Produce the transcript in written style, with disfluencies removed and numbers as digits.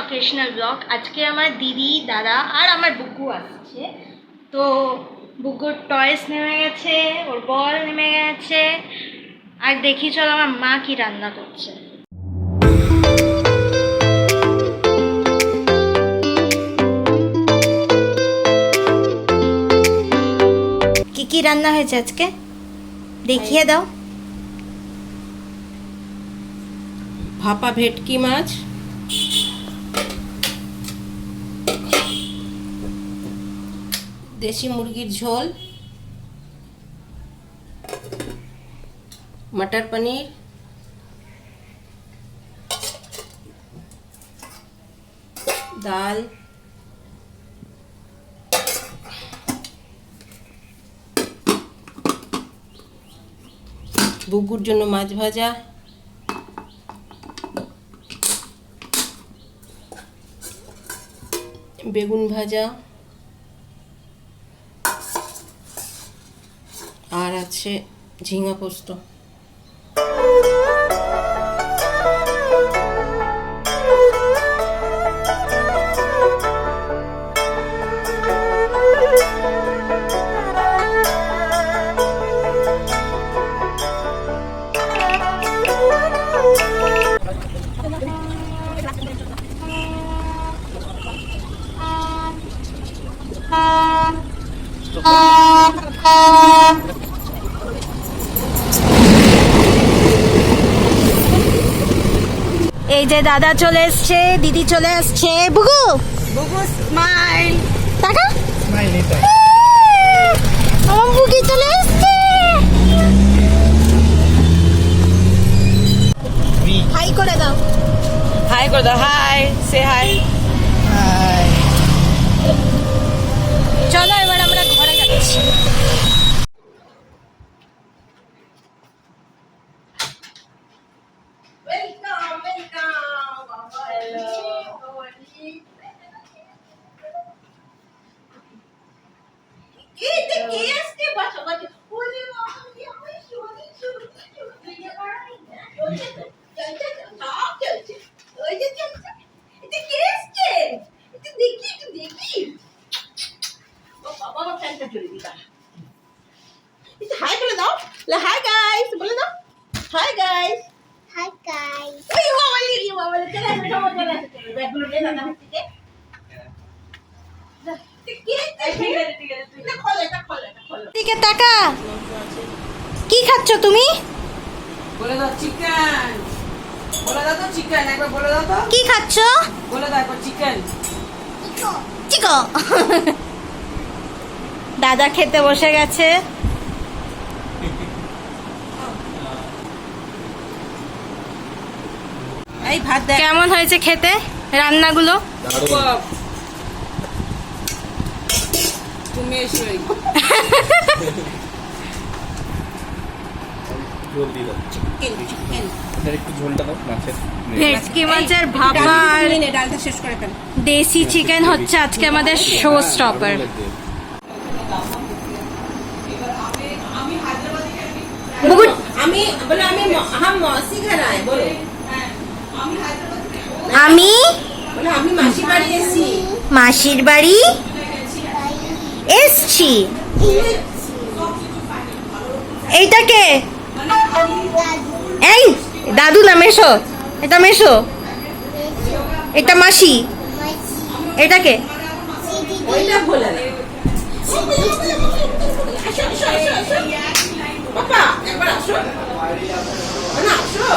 Occasional blog. আজকে আমার দিদি, দাদা আর আমার বুকু আসছে। তো বুকুর টয়েস নেমে গেছে, ওর বল নেমে গেছে। আর দেখি চল আমার মা কি রান্না করছে। কি কি রান্না হয়েছে আজকে দেখিয়ে দাও। ভাপা ভেটকি মাছ, দেশি মুরগির ঝোল, মটর পনির, ডাল, বুগুর জন্য মাছ ভাজা, বেগুন ভাজা, আর আছে ঝিঙা পোস্ত। এই যে দাদা চলে এসছে, দিদি চলে আসছে। বুগু বুগু স্মাইল, টাকা স্মাইল, আমার বুগি চলে এসছে। হাই করে দাও, হাই করে দাও, হাই সে হাই। চলো এবার আমরা ঘরে যাচ্ছি। হাই বলে দাও, হাই গাইস বলে দাও, হাই গাইস, Hi guys. ওই বাবা চলে আসো, সবাই চলে আসো, ব্যাগগুলো নিয়ে দাদা থেকে। দিকে টাকা কি খাচ্ছ তুমি? বলে দাও চিকেন, বলে দাও তো চিকেন, একবার বলে দাও তো কি খাচ্ছ? বলে দাও একবার চিকেন। চিকো দাদা খেতে বসে গেছে। এই ভাত দেখ কেমন হয়েছে খেতে রান্নাগুলো? তুমি এসো ভেটকি মাছের ভাপা আর ডালটা শেষ করে ফেল। দেশি চিকেন হচ্ছে আজকে আমাদের শো স্টপার। আমি বলে আমি হাম মৌসি ঘর আয়ে বলো, আমি বলে আমি মাসি বাড়ি এসেছি। মাসির বাড়ি এসছি। এইটাকে এই দাদু না মেশো, এটা মেশো, এটা মাসি, এটাকে ওইটা বলে না। আসো বাবা একবার আসো, না আসো।